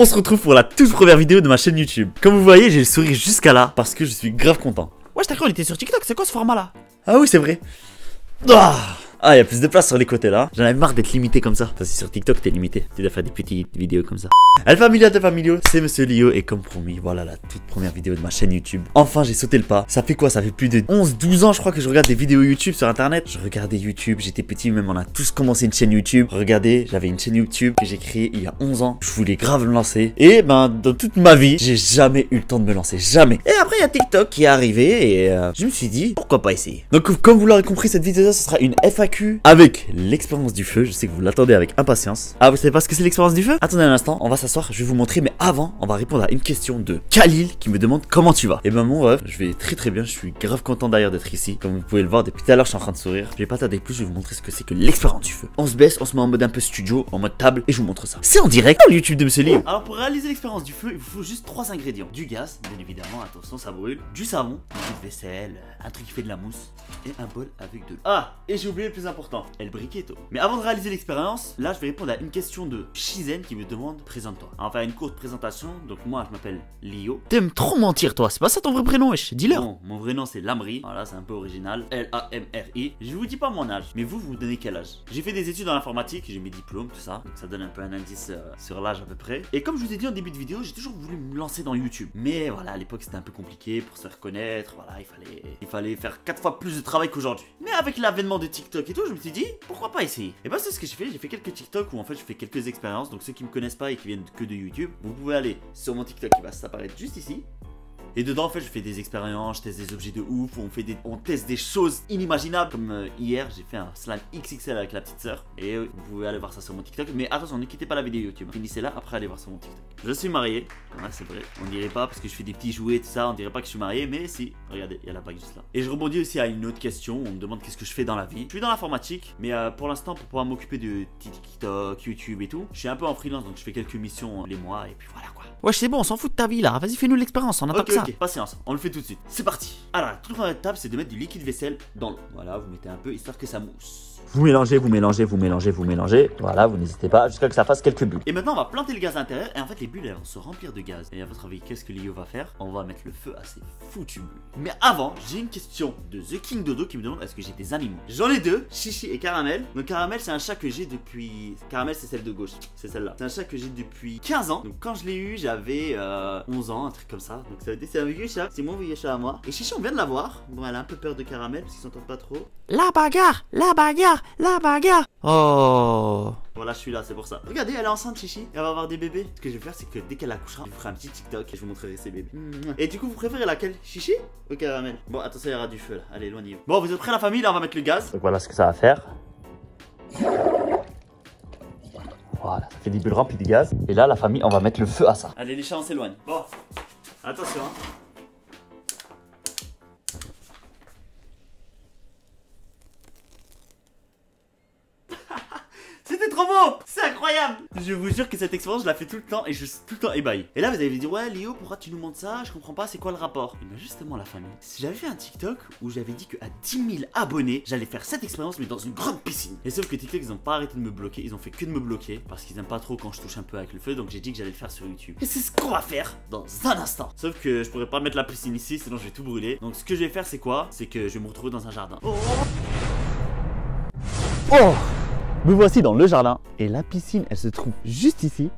On se retrouve pour la toute première vidéo de ma chaîne YouTube. Comme vous voyez, j'ai le sourire jusqu'à là parce que je suis grave content. Ouais, je t'ai cru, on était sur TikTok, c'est quoi ce format là? Ah oui, c'est vrai. Ah, il y a plus de place sur les côtés là. J'en avais marre d'être limité comme ça. Parce que sur TikTok, t'es limité. Tu dois faire des petites vidéos comme ça. Alpha Familio, c'est Monsieur Lio. Et comme promis, voilà la toute première vidéo de ma chaîne YouTube. Enfin, j'ai sauté le pas. Ça fait quoi? Ça fait plus de 11-12 ans, je crois, que je regarde des vidéos YouTube sur internet. Je regardais YouTube, j'étais petit, même on a tous commencé une chaîne YouTube. Regardez, j'avais une chaîne YouTube que j'ai créée il y a 11 ans. Je voulais grave me lancer. Et ben, dans toute ma vie, j'ai jamais eu le temps de me lancer. Jamais. Et après, il y a TikTok qui est arrivé. Et je me suis dit, pourquoi pas essayer? Donc, comme vous l'aurez compris, cette vidéo, ce sera une FAQ avec l'expérience du feu. Je sais que vous l'attendez avec impatience. Ah, vous savez pas ce que c'est l'expérience du feu? Attendez un instant, on va s'asseoir, je vais vous montrer. Mais avant, on va répondre à une question de Khalil qui me demande comment tu vas. Et ben mon ref, je vais très bien. Je suis grave content d'ailleurs d'être ici. Comme vous pouvez le voir, depuis tout à l'heure, je suis en train de sourire. Je vais pas tarder plus, je vais vous montrer ce que c'est que l'expérience du feu. On se baisse, on se met en mode un peu studio, en mode table, et je vous montre ça. C'est en direct sur le YouTube de Monsieur Lio. Alors pour réaliser l'expérience du feu, il vous faut juste 3 ingrédients. Du gaz, bien évidemment, attention ça brûle. Du savon, du vaisselle, un truc qui fait de la mousse, et un bol avec de l'eau. Ah, et j'ai oublié le plus important, el briquetto. Mais avant de réaliser l'expérience, là je vais répondre à une question de Shizen qui me demande présente-toi. On va faire une courte présentation. Donc moi je m'appelle Lio. T'aimes trop mentir toi, c'est pas ça ton vrai prénom, wesh, dis-leur. Bon, mon vrai nom c'est Lamri. Voilà, c'est un peu original. L-A-M-R-I. Je vous dis pas mon âge, mais vous donnez quel âge? J'ai fait des études dans l'informatique, j'ai mes diplômes, tout ça. Donc ça donne un peu un indice sur l'âge à peu près. Et comme je vous ai dit en début de vidéo, j'ai toujours voulu me lancer dans YouTube. Mais voilà, à l'époque c'était un peu compliqué pour se faire connaître. Voilà, il fallait faire 4 fois plus de travail qu'aujourd'hui. Mais avec l'avènement de TikTok et tout, je me suis dit, pourquoi pas essayer? Et bah c'est ce que j'ai fait quelques TikTok où en fait je fais quelques expériences. Donc ceux qui me connaissent pas et qui viennent que de YouTube, vous pouvez aller sur mon TikTok qui va s'apparaître juste ici. Et dedans en fait je fais des expériences, je teste des objets de ouf, où on teste des choses inimaginables. Comme hier j'ai fait un slime XXL avec la petite sœur. Et vous pouvez aller voir ça sur mon TikTok. Mais attention, ne quittez pas la vidéo YouTube, finissez là, après allez voir sur mon TikTok. Je suis marié, voilà, c'est vrai. On dirait pas parce que je fais des petits jouets et tout ça, on dirait pas que je suis marié. Mais si, regardez, il y a la bague juste là. Et je rebondis aussi à une autre question, on me demande qu'est-ce que je fais dans la vie. Je suis dans l'informatique, mais pour l'instant pour pouvoir m'occuper de TikTok, YouTube et tout, je suis un peu en freelance. Donc je fais quelques missions les mois et puis voilà quoi. Wesh, c'est bon, on s'en fout de ta vie là, vas-y fais-nous l'expérience, on attend que ça. Ok, patience, on le fait tout de suite. C'est parti. Alors, toute première étape, c'est de mettre du liquide vaisselle dans l'eau. Voilà, vous mettez un peu histoire que ça mousse. Vous mélangez. Voilà, vous n'hésitez pas jusqu'à que ça fasse quelques bulles. Et maintenant, on va planter le gaz à l'intérieur. Et en fait, les bulles, elles vont se remplir de gaz. Et à votre avis, qu'est-ce que Lio va faire? On va mettre le feu à ces foutues bulles. Mais avant, j'ai une question de The King Dodo qui me demande est-ce que j'ai des animaux? J'en ai deux, Chichi et Caramel. Donc, Caramel, c'est un chat que j'ai depuis. Caramel, c'est celle de gauche. C'est celle-là. C'est un chat que j'ai depuis 15 ans. Donc, quand je l'ai eu, j'avais 11 ans, un truc comme ça. Donc, ça veut dire c'est un vieux chat. C'est mon vieux chat à moi. Et Chichi, on vient de l'avoir. Bon, elle a un peu peur de Caramel parce qu'ils s'entendent pas trop. La bagarre. Oh. Voilà, je suis là, c'est pour ça. Regardez, elle est enceinte, Chichi. Elle va avoir des bébés. Ce que je vais faire, c'est que dès qu'elle accouchera, je vous ferai un petit TikTok et je vous montrerai ses bébés. Et du coup, vous préférez laquelle? Chichi ou Caramel? Bon, attention, il y aura du feu là. Allez, éloignez-vous. Bon, vous êtes prêts, la famille? Là, on va mettre le gaz. Donc voilà ce que ça va faire. Voilà, ça fait des bulles remplies de gaz. Et là, la famille, on va mettre le feu à ça. Allez, les chats, on s'éloigne. Bon, attention, hein. C'était trop beau! C'est incroyable! Je vous jure que cette expérience, je la fais tout le temps et je suis tout le temps ébahi. Et là, vous allez me dire, ouais, Lio, pourquoi tu nous montres ça? Je comprends pas, c'est quoi le rapport? Et bien, justement, la famille, si j'avais fait un TikTok où j'avais dit qu'à 10 000 abonnés, j'allais faire cette expérience, mais dans une grande piscine. Et sauf que TikTok, ils ont pas arrêté de me bloquer, ils ont fait que de me bloquer parce qu'ils aiment pas trop quand je touche un peu avec le feu, donc j'ai dit que j'allais le faire sur YouTube. Et c'est ce qu'on va faire dans un instant. Sauf que je pourrais pas mettre la piscine ici, sinon je vais tout brûler. Donc, ce que je vais faire, c'est quoi? C'est que je vais me retrouver dans un jardin. Oh! Me voici dans le jardin et la piscine, elle se trouve juste ici.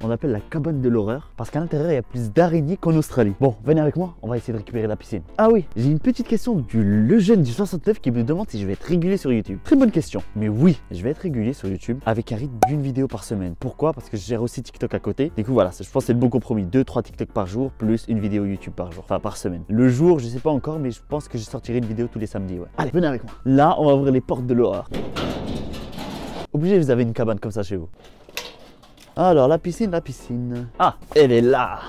On appelle la cabane de l'horreur parce qu'à l'intérieur il y a plus d'araignées qu'en Australie. Bon, venez avec moi, on va essayer de récupérer la piscine. Ah oui, j'ai une petite question du Lejeune du 69 qui me demande si je vais être régulier sur YouTube. Très bonne question, mais oui, je vais être régulier sur YouTube avec un rythme d'une vidéo par semaine. Pourquoi? Parce que je gère aussi TikTok à côté. Du coup voilà, je pense que c'est le bon compromis. 2-3 TikTok par jour plus une vidéo YouTube par jour, enfin par semaine. Le jour, je sais pas encore, mais je pense que je sortirai une vidéo tous les samedis. Ouais. Allez, venez avec moi. Là, on va ouvrir les portes de l'horreur. Obligé, vous avez une cabane comme ça chez vous. Alors, la piscine. Ah, elle est là.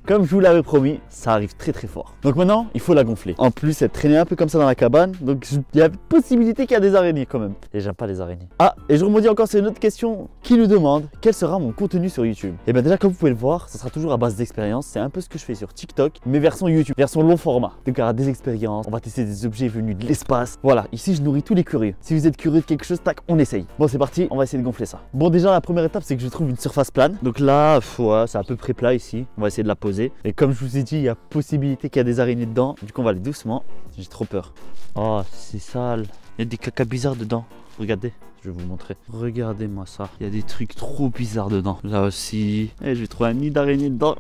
Comme je vous l'avais promis, ça arrive très fort. Donc maintenant, il faut la gonfler. En plus, elle traînait un peu comme ça dans la cabane. Donc, il y a possibilité qu'il y a des araignées quand même. Et j'aime pas les araignées. Ah, et je rebondis encore sur une autre question qui nous demande quel sera mon contenu sur YouTube. Et bien déjà, comme vous pouvez le voir, ça sera toujours à base d'expérience. C'est un peu ce que je fais sur TikTok, mais version YouTube, version long format. Donc, il y aura des expériences. On va tester des objets venus de l'espace. Voilà, ici, je nourris tous les curieux. Si vous êtes curieux de quelque chose, tac, on essaye. Bon, c'est parti, on va essayer de gonfler ça. Bon, déjà, la première étape, c'est que je trouve trouve une surface plane. Donc là, ouais, c'est à peu près plat ici. On va essayer de la poser. Et comme je vous ai dit, il y a possibilité qu'il y a des araignées dedans. Du coup, on va aller doucement. J'ai trop peur. Oh, c'est sale. Il y a des caca bizarres dedans. Regardez, je vais vous montrer. Regardez-moi ça. Il y a des trucs trop bizarres dedans. Là aussi. Et je vais trouver un nid d'araignée dedans.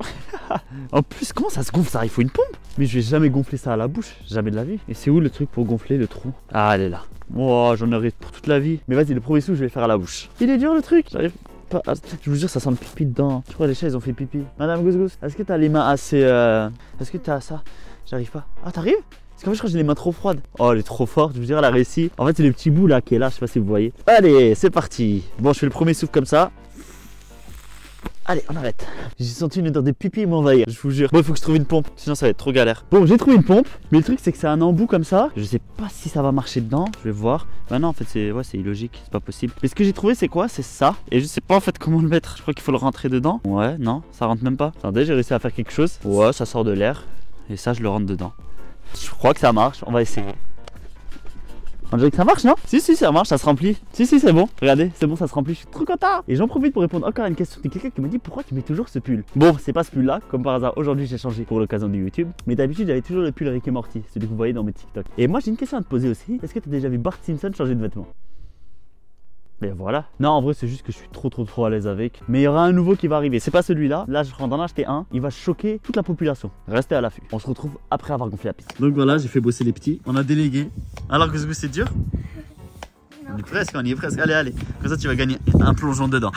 En plus, comment ça se gonfle ça? Il faut une pompe. Mais je vais jamais gonfler ça à la bouche. Jamais de la vie. Et c'est où le truc pour gonfler le trou? Ah, elle est là. Oh, j'en aurai pour toute la vie. Mais vas-y, le premier sou, je vais le faire à la bouche. Il est dur le truc. J'arrive pas à... Je vous jure, ça sent le pipi dedans. Je crois que les chats, ils ont fait pipi. Madame Gousgous, est-ce que t'as les mains assez... Est-ce que t'as ça? J'arrive pas. Ah, t'arrives? Parce qu'en fait, je crois que j'ai les mains trop froides. Oh, elle est trop forte. Je vous dirais, elle a réussi. En fait, c'est le petit bout là qui est là. Je sais pas si vous voyez. Allez, c'est parti. Bon, je fais le premier souffle comme ça. Allez, on arrête. J'ai senti une odeur de pipi m'envahir, je vous jure. Bon, il faut que je trouve une pompe, sinon ça va être trop galère. Bon, j'ai trouvé une pompe, mais le truc c'est que c'est un embout comme ça. Je sais pas si ça va marcher dedans, je vais voir. Bah non, en fait, c'est illogique, c'est pas possible. Mais ce que j'ai trouvé, c'est quoi? C'est ça. Et je sais pas en fait comment le mettre. Je crois qu'il faut le rentrer dedans. Ouais, non, ça rentre même pas. Attendez, j'ai réussi à faire quelque chose. Ouais, ça sort de l'air. Et ça, je le rentre dedans. Je crois que ça marche, on va essayer. On dirait que ça marche, non? Si, ça marche, ça se remplit. Si, c'est bon. Regardez, c'est bon, ça se remplit. Je suis trop content. Et j'en profite pour répondre encore à une question de quelqu'un qui m'a dit pourquoi tu mets toujours ce pull. Bon, c'est pas ce pull là, comme par hasard. Aujourd'hui, j'ai changé pour l'occasion du YouTube. Mais d'habitude, j'avais toujours le pull Rick et Morty, celui que vous voyez dans mes TikTok. Et moi, j'ai une question à te poser aussi. Est-ce que tu as déjà vu Bart Simpson changer de vêtements? Mais voilà. Non, en vrai, c'est juste que je suis trop à l'aise avec. Mais il y aura un nouveau qui va arriver. C'est pas celui-là. Là, je rentre d'en acheter un. Il va choquer toute la population. Restez à l'affût. On se retrouve après avoir gonflé la piste. Donc voilà, j'ai fait bosser les petits. On a délégué. Alors que c'est dur? On y est presque, allez. Comme ça tu vas gagner un plongeon dedans.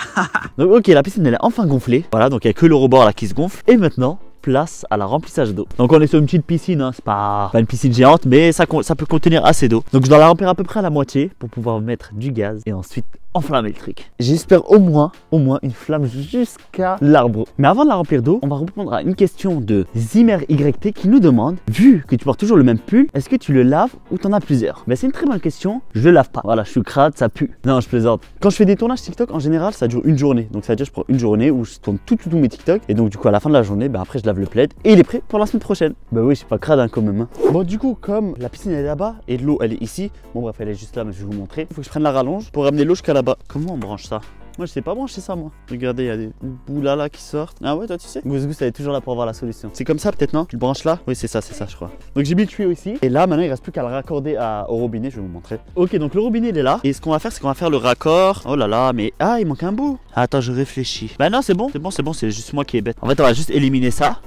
Donc ok, la piscine elle est enfin gonflée. Voilà, donc il n'y a que le rebord là qui se gonfle. Et maintenant, place à la remplissage d'eau. Donc on est sur une petite piscine, hein. C'est pas une piscine géante, mais ça peut contenir assez d'eau. Donc je dois la remplir à peu près à la moitié pour pouvoir mettre du gaz et ensuite enflammer le truc. J'espère au moins une flamme jusqu'à l'arbre. Mais avant de la remplir d'eau, on va répondre à une question de Zimmer YT qui nous demande, vu que tu portes toujours le même pull, est-ce que tu le laves ou t'en as plusieurs? Ben c'est une très bonne question, je le lave pas. Voilà, je suis crade, ça pue. Non, je plaisante. Quand je fais des tournages TikTok, en général, ça dure une journée. Donc ça veut dire que je prends une journée où je tourne tous mes TikTok. Et donc du coup, à la fin de la journée, ben après je lave le plaid et il est prêt pour la semaine prochaine. Ben oui, je suis pas crade hein, quand même. Hein. Bon, du coup, comme la piscine elle est là-bas et l'eau elle est ici, bon bref, elle est juste là, mais je vais vous montrer. Il faut que je prenne la rallonge pour ramener l'eau jusqu'à là-bas. Comment on branche ça? Moi je sais pas brancher ça moi. Regardez, il y a des bouts là qui sortent. Ah ouais, toi tu sais? Gousgous elle est toujours là pour avoir la solution. C'est comme ça peut-être, non? Tu le branches là? Oui, c'est ça je crois. Donc j'ai mis le tuyau ici. Et là maintenant il reste plus qu'à le raccorder au robinet, je vais vous montrer. Ok, donc le robinet il est là. Et ce qu'on va faire, c'est qu'on va faire le raccord. Oh là là, mais ah, il manque un bout. Attends, je réfléchis. Bah non, c'est bon, c'est juste moi qui est bête. En fait, on va juste éliminer ça.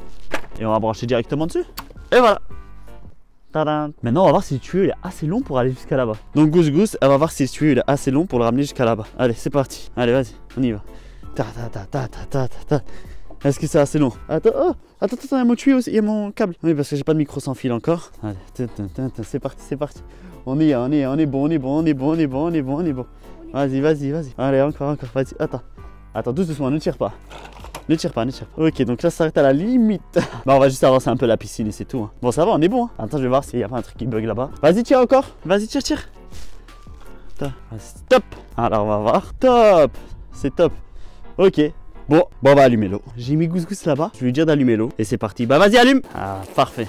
Et on va brancher directement dessus. Et voilà. Tadam. Maintenant on va voir si le tuyau il est assez long pour aller jusqu'à là-bas. Donc Gousgous elle va voir si le tuyau il est assez long pour le ramener jusqu'à là-bas. Allez c'est parti. Allez vas-y on y va. Est-ce que c'est assez long? Attends, attends, il y a mon tuyau aussi, il y a mon câble. Oui parce que j'ai pas de micro sans fil encore. Allez, c'est parti. On est bon. Vas-y. Allez encore, vas-y, attends, doucement, ne tire pas. Ne tire pas. Ok, donc là ça s'arrête à la limite. Bah on va juste avancer un peu la piscine et c'est tout. Hein. Bon ça va, on est bon. Hein. Attends, je vais voir s'il y a pas un truc qui bug là-bas. Vas-y, tire encore. Vas-y, tire. Top. Alors on va voir. Top. C'est top. Ok. Bon, on va allumer l'eau. J'ai mis Gousgous là-bas. Je vais lui dire d'allumer l'eau. Et c'est parti. Bah vas-y, allume. Ah, parfait.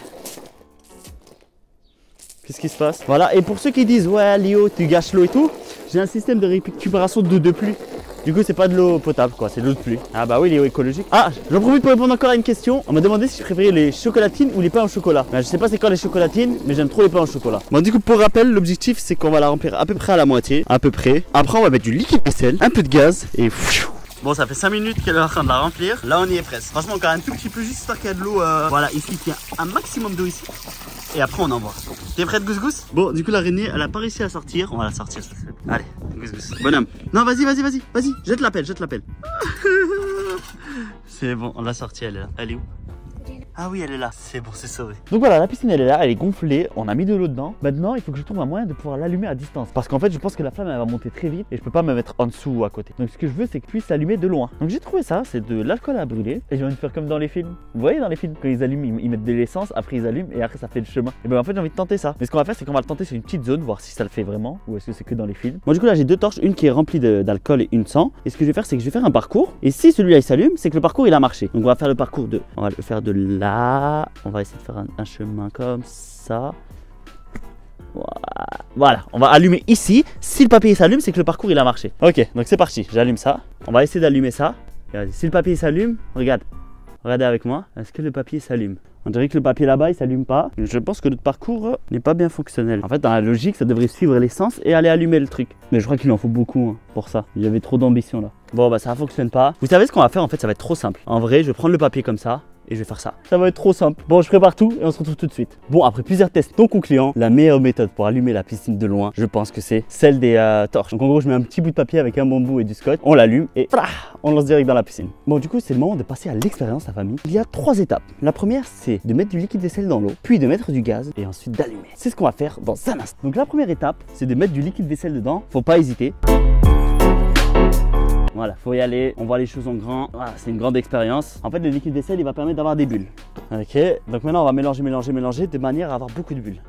Qu'est-ce qui se passe? Voilà, et pour ceux qui disent ouais Léo, tu gâches l'eau et tout, j'ai un système de récupération d'eau de pluie. Du coup, c'est pas de l'eau potable, quoi, c'est de l'eau de pluie. Ah bah oui, l'eau écologique. Ah, j'en profite pour répondre encore à une question. On m'a demandé si je préférais les chocolatines ou les pains au chocolat. Ben, je sais pas c'est quoi les chocolatines, mais j'aime trop les pains au chocolat. Bon, du coup, pour rappel, l'objectif c'est qu'on va la remplir à peu près à la moitié, à peu près. Après, on va mettre du liquide vaisselle, un peu de gaz et bon, ça fait 5 minutes qu'elle est en train de la remplir. Là, on y est presque. Franchement, encore un tout petit peu, juste histoire qu'il y a de l'eau. Voilà, ici, il y a un maximum d'eau ici. Et après, on envoie. T'es prête, Gousgous? Bon, du coup, l'araignée, elle a pas réussi à sortir. On va la sortir. Allez, Gousgous. Bonhomme. Non, vas-y. Jette l'appel. C'est bon, on l'a sortie, elle est là. Elle est où? Ah oui, elle est là. C'est bon, c'est sauvé. Donc voilà, la piscine elle est là, elle est gonflée. On a mis de l'eau dedans. Maintenant, il faut que je trouve un moyen de pouvoir l'allumer à distance. Parce qu'en fait, je pense que la flamme elle va monter très vite et je peux pas me mettre en dessous ou à côté. Donc ce que je veux, c'est que puisse s'allumer de loin. Donc j'ai trouvé ça, c'est de l'alcool à brûler. Et j'ai envie de faire comme dans les films. Vous voyez dans les films, quand ils allument, ils mettent de l'essence, après ils allument et après ça fait le chemin. Et ben en fait, j'ai envie de tenter ça. Mais ce qu'on va faire, c'est qu'on va le tenter sur une petite zone, voir si ça le fait vraiment ou est-ce que c'est que dans les films. Bon, du coup, là j'ai deux torches, une qui est remplie d'alcool et une sans. Et ce que je vais faire, c'est que je vais faire un parcours. Et si celui-là il s'allume, c'est que le parcours il a marché. Donc on va faire le parcours de. On va le faire de là. On va essayer de faire un chemin comme ça. Voilà, on va allumer ici. Si le papier s'allume, c'est que le parcours il a marché. Ok, donc c'est parti, j'allume ça. On va essayer d'allumer ça. Regardez, si le papier s'allume, regarde. Regardez avec moi, est-ce que le papier s'allume? On dirait que le papier là-bas il s'allume pas. Je pense que notre parcours n'est pas bien fonctionnel. En fait, dans la logique, ça devrait suivre l'essence et aller allumer le truc. Mais je crois qu'il en faut beaucoup pour ça. Il y avait trop d'ambition là. Bon, bah ça fonctionne pas. Vous savez ce qu'on va faire en fait, ça va être trop simple. En vrai, je vais prendre le papier comme ça. Et je vais faire ça. Ça va être trop simple. Bon, je prépare tout et on se retrouve tout de suite. Bon, après plusieurs tests non concluants, la meilleure méthode pour allumer la piscine de loin, je pense que c'est celle des torches. Donc en gros, je mets un petit bout de papier avec un bambou et du scotch. On l'allume et on lance direct dans la piscine. Bon, du coup, c'est le moment de passer à l'expérience, la famille. Il y a 3 étapes. La première, c'est de mettre du liquide vaisselle dans l'eau, puis de mettre du gaz et ensuite d'allumer. C'est ce qu'on va faire dans un instant. Donc la première étape, c'est de mettre du liquide vaisselle dedans. Faut pas hésiter. Voilà, faut y aller, on voit les choses en grand. Voilà, c'est une grande expérience. En fait, le liquide vaisselle, il va permettre d'avoir des bulles. Ok, donc maintenant, on va mélanger de manière à avoir beaucoup de bulles.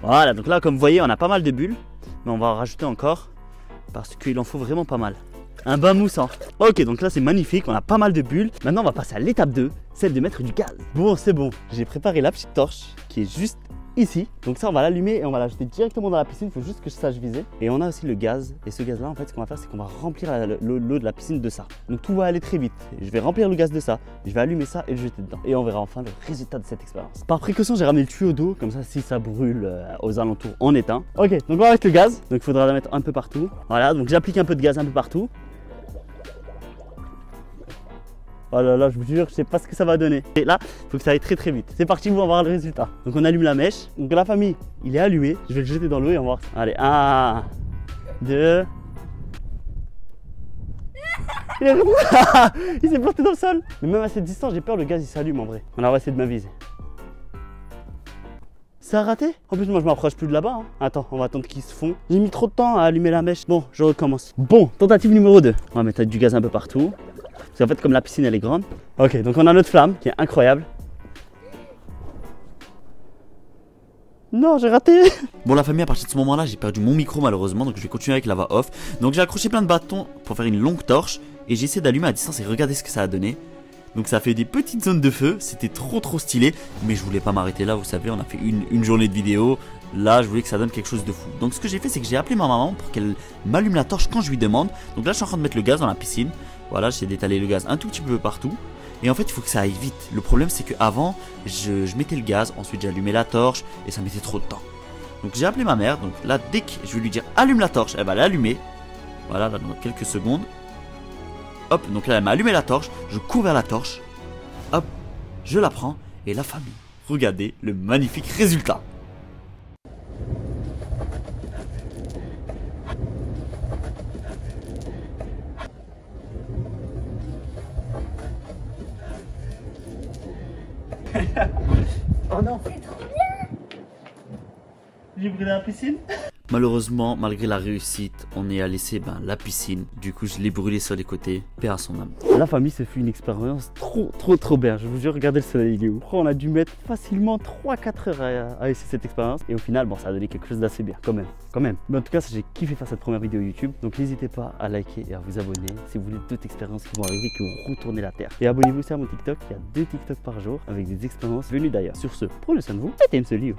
Voilà, donc là, comme vous voyez, on a pas mal de bulles. Mais on va en rajouter encore parce qu'il en faut vraiment pas mal. Un bain moussant. Ok, donc là, c'est magnifique, on a pas mal de bulles. Maintenant, on va passer à l'étape 2, celle de mettre du gaz. Bon, c'est bon, j'ai préparé la petite torche qui est juste ici. Donc ça, on va l'allumer et on va l'ajouter directement dans la piscine. Il faut juste que je sache viser. Et on a aussi le gaz. Et ce gaz là, en fait, ce qu'on va faire, c'est qu'on va remplir l'eau de la piscine de ça. Donc tout va aller très vite. Je vais remplir le gaz de ça, je vais allumer ça et le jeter dedans. Et on verra enfin le résultat de cette expérience. Par précaution, j'ai ramené le tuyau d'eau. Comme ça, si ça brûle aux alentours, on éteint. Ok, donc on va mettre le gaz. Donc il faudra la mettre un peu partout. Voilà, donc j'applique un peu de gaz un peu partout. Oh là là, je vous jure, je sais pas ce que ça va donner. Et là, il faut que ça aille très très vite. C'est parti, on va voir le résultat. Donc on allume la mèche. Donc la famille, il est allumé. Je vais le jeter dans l'eau et on va voir. Allez, 1, 2. Il s'est planté dans le sol. Mais même à cette distance, j'ai peur, le gaz il s'allume en vrai. On va essayer de m'aviser. Ça a raté? En plus, moi je m'approche plus de là-bas. Attends, on va attendre qu'ils se fond. J'ai mis trop de temps à allumer la mèche. Bon, je recommence. Bon, tentative numéro 2. On va mettre du gaz un peu partout. Parce qu'en fait, comme la piscine elle est grande. Ok, donc on a notre flamme qui est incroyable. Non, j'ai raté. Bon, la famille, à partir de ce moment-là, j'ai perdu mon micro malheureusement. Donc je vais continuer avec la voix off. Donc j'ai accroché plein de bâtons pour faire une longue torche. Et j'ai essayé d'allumer à distance et regardez ce que ça a donné. Donc ça fait des petites zones de feu. C'était trop stylé. Mais je voulais pas m'arrêter là, vous savez. On a fait une journée de vidéo. Là, je voulais que ça donne quelque chose de fou. Donc ce que j'ai fait, c'est que j'ai appelé ma maman pour qu'elle m'allume la torche quand je lui demande. Donc là, je suis en train de mettre le gaz dans la piscine. Voilà, j'essaie d'étaler le gaz un tout petit peu partout. Et en fait, il faut que ça aille vite. Le problème, c'est qu'avant, je mettais le gaz, ensuite j'allumais la torche et ça mettait trop de temps. Donc j'ai appelé ma mère. Donc là, dès que je vais lui dire allume la torche, elle va l'allumer. Voilà, là, dans quelques secondes. Hop, donc là, elle m'a allumé la torche. Je cours vers la torche. Hop, je la prends. Et la famille, regardez le magnifique résultat. Oh non, c'est trop bien. J'ai brûlé la piscine. Malheureusement, malgré la réussite, on est à laisser la piscine. Du coup, je l'ai brûlé sur les côtés. Paix à son âme. La famille, ce fut une expérience trop bien. Je vous jure, regardez le soleil, il est où. On a dû mettre facilement 3-4 heures à essayer cette expérience. Et au final, bon, ça a donné quelque chose d'assez bien, quand même. Mais en tout cas, j'ai kiffé faire cette première vidéo YouTube. Donc n'hésitez pas à liker et à vous abonner si vous voulez d'autres expériences qui vont arriver, qui vont retourner la terre. Et abonnez-vous aussi à mon TikTok. Il y a 2 TikTok par jour avec des expériences venues d'ailleurs. Sur ce, prenez soin de vous. C'était MC Lio.